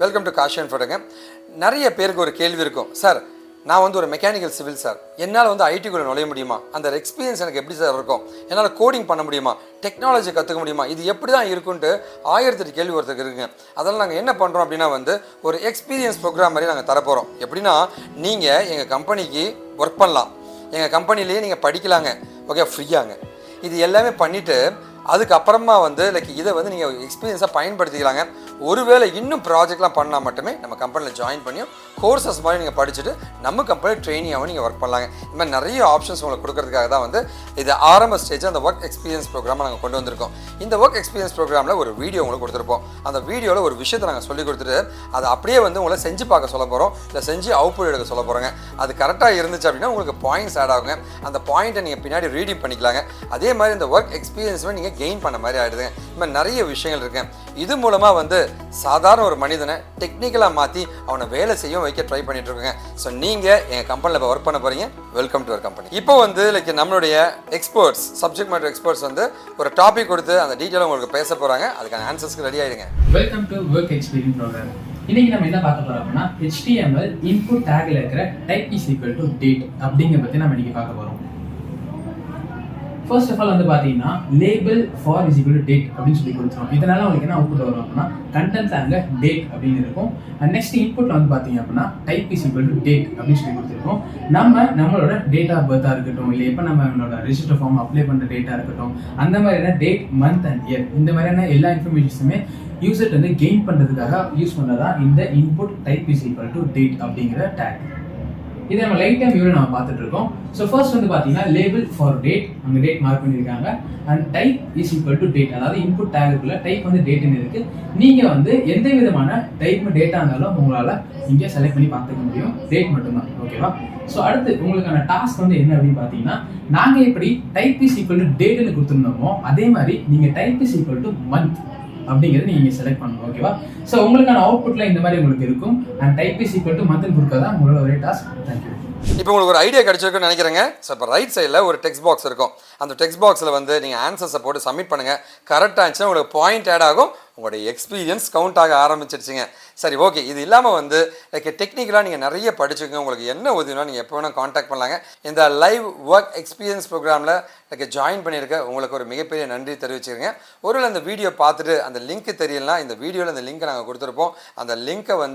Welcome to Gaussian ஃபோட்டோங்க. நிறைய பேருக்கு ஒரு கேள்வி இருக்கும், சார் நான் வந்து ஒரு மெக்கானிக்கல் சிவில் சார், என்னால் வந்து ஐடிக்குள்ளே நுழைய முடியுமா, அந்த எக்ஸ்பீரியன்ஸ் எனக்கு எப்படி சார் இருக்கும், என்னால் கோடிங் பண்ண முடியுமா, டெக்னாலஜி கற்றுக்க முடியுமா, இது எப்படி தான் இருக்குன்ட்டு 1008 கேள்வி ஒருத்தருக்கு இருக்குங்க. அதெல்லாம் நாங்கள் என்ன பண்ணுறோம் அப்படின்னா வந்து ஒரு எக்ஸ்பீரியன்ஸ் ப்ரோக்ராம் மாதிரி நாங்கள் தரப்போகிறோம். எப்படின்னா நீங்கள் எங்கள் கம்பெனிக்கு ஒர்க் பண்ணலாம், எங்கள் கம்பெனிலேயே நீங்கள் படிக்கலாங்க, ஓகே, ஃப்ரீயாங்க. இது எல்லாமே பண்ணிவிட்டு அதுக்கப்புறமா வந்து இதை வந்து நீங்கள் எக்ஸ்பீரியன்ஸாக பயன்படுத்திக்கலாங்க. ஒருவேளை இன்னும் ப்ராஜெக்ட்லாம் பண்ணால் மட்டுமே நம்ம கம்பெனியில் ஜாயின் பண்ணியும் கோர்சஸ் மாதிரி நீங்கள் படிச்சுட்டு நம்ம கம்பெனியில் ட்ரெயினியாகவும் நீங்கள் ஒர்க் பண்ணலாங்க. இந்த மாதிரி நிறைய ஆப்ஷன்ஸ் உங்களுக்கு கொடுக்கறதுக்காக தான் வந்து இது ஆரம்ப ஸ்டேஜ் அந்த ஒர்க் எக்ஸ்பீரியன்ஸ் ப்ரோக்ராமை நாங்கள் கொண்டு வந்திருக்கோம். இந்த ஒர்க் எக்ஸ்பீரியன்ஸ் ப்ரோக்ராமில் ஒரு வீடியோ உங்களுக்கு கொடுத்துருப்போம். அந்த வீடியோவில் ஒரு விஷயத்தை நாங்கள் சொல்லி கொடுத்துட்டு அதை அப்படியே வந்து உங்களை செஞ்சு பார்க்க சொல்ல போகிறோம், இல்லை செஞ்சு அவுட்புட் எடுக்க சொல்ல போகிறோங்க. அது கரெக்டாக இருந்துச்சு அப்படின்னா உங்களுக்கு பாயிண்ட்ஸ் ஆட் ஆகுங்க. அந்த பாயிண்ட்டை நீங்கள் பின்னாடி ரீடிங் பண்ணிக்கலாங்க. அதே மாதிரி இந்த ஒர்க் எக்ஸ்பீரியன்ஸுமே நீங்கள் கெயின் பண்ண மாதிரி ஆகிடுதுங்க. இந்த மாதிரி நிறைய விஷயங்கள் இருக்குங்க. இது மூலமாக வந்து சாதாரண ஒரு மனிதனை டெக்னிக்கலாக மாற்றி அவனை வேலை செய்ய வைக்க ட்ரை பண்ணிட்டு இருக்கோங்க. ஸோ நீங்கள் எங்கள் கம்பெனியில் இப்போ ஒர்க் பண்ண போகிறீங்க. Welcome to our company. இப்போ வந்து நம்மளுடைய எக்ஸ்பர்ட்ஸ், சப்ஜெக்ட் மேட்டர் எக்ஸ்பர்ட்ஸ் வந்து ஒரு டாபிக் கொடுத்து அந்த டீட்டெயிலாக உங்களுக்கு பேச போகிறாங்க. அதுக்கான ஆன்சர்ஸ்க்கு ரெடி ஆகிடுங்க. Welcome to work experience program. இன்னைக்கு நம்ம என்ன பார்க்க போறோம் அப்படின்னா HTML இன்புட் டேக்ல இருக்கிற type is equal to date அப்படிங்கிற பத்தி நம்ம இன்னைக்கு பார்க்க போறோம். ஃபர்ஸ்ட் ஆஃப் ஆல் வந்து பாத்தீங்கன்னா label for is equal to date அப்படின்னு சொல்லி கொடுத்துருவோம். இதனால உங்களுக்கு என்ன அவுட்புட் வரும் அப்படின்னா கண்டென்ட் அங்க டேட் அப்படின்னு இருக்கும். நெக்ஸ்ட் இன்புட்ல வந்து பாத்தீங்க அப்படின்னா type is equal to date அப்படின்னு சொல்லி கொடுத்துருக்கோம். நம்மளோட டேட் ஆஃப் பர்த்தா இருக்கட்டும், இல்லை எப்போ நம்மளோட ரெஜிஸ்டர் ஃபார்ம் அப்ளை பண்ற டேட்டா இருக்கட்டும், அந்த மாதிரியான டேட், மந்த் அண்ட் இயர், இந்த மாதிரியான எல்லா இன்ஃபர்மேஷன்ஸுமே யூசர் வந்து கெயின் பண்றதுக்காக யூஸ் பண்ணதா இந்த input type is equal to date அப்படிங்கிற டேக். இதை நம்ம லைட் டைம் வியூல நம்ம பார்த்துட்டு இருக்கோம். ஸோ ஃபர்ஸ்ட் வந்து பார்த்தீங்கன்னா லேபிள் ஃபார் டேட், அங்கே டேட் மார்க் பண்ணியிருக்காங்க. And type is equal to date, அதாவது இன்புட் டேக்குள்ள டைப் வந்து டேட்னு இருக்கு. நீங்க வந்து எந்த விதமான டைப் டேட்டா இருந்தாலும் உங்களால இங்கே செலக்ட் பண்ணி பார்த்துக்க முடியும், டேட் மட்டும்தான். ஓகேவா? ஸோ அடுத்து உங்களுக்கான டாஸ்க் வந்து என்ன அப்படின்னு பார்த்தீங்கன்னா, நாங்கள் எப்படி டைப் இஸ் ஈக்குவல் டு டேட்னு கொடுத்துருந்தோமோ அதே மாதிரி நீங்க type is equal to month அப்படிங்கிறது நீங்க செலக்ட் பண்ணணும். ஓகேவா? ஸோ உங்களுக்கான அவுட்புட்ல இந்த மாதிரி உங்களுக்கு இருக்கும். And type is equal to மந்த்னு கொடுக்கறதா உங்களோட ஒரே டாஸ்க். தேங்க்யூ. இப்போ உங்களுக்கு ஒரு ஐடியா கிடைச்சிருக்குன்னு நினைக்கிறேங்க. ஸோ இப்போ ரைட் சைடில் ஒரு டெக்ஸ்ட் பாக்ஸ் இருக்கும். அந்த டெக்ஸ்ட் பாக்ஸில் வந்து நீங்கள் ஆன்சர்ஸை போட்டு சப்மிட் பண்ணுங்கள். கரெக்டாக இருந்துச்சுன்னா உங்களுக்கு பாயிண்ட் ஆட் ஆகும், உங்களுடைய எக்ஸ்பீரியன்ஸ் கவுண்ட் ஆக ஆரம்பிச்சிருச்சுங்க. சரி, ஓகே. இது இல்லாமல் வந்து டெக்னிக்கலாக நீங்கள் நிறைய படிச்சுக்கோங்க. உங்களுக்கு என்ன உதவினா நீங்கள் எப்போ வேணால் காண்டாக்ட் பண்ணலாங்க. இந்த லைவ் ஒர்க் எக்ஸ்பீரியன்ஸ் ப்ரோக்ராமில் ஜாயின் பண்ணியிருக்க உங்களுக்கு ஒரு மிகப்பெரிய நன்றி தெரிவிச்சுருங்க. ஒருவேளை அந்த வீடியோ பார்த்துட்டு அந்த லிங்க் தெரியலனா இந்த வீடியோவில் அந்த லிங்க்கை நாங்கள் கொடுத்துருப்போம். அந்த லிங்க்கை வந்து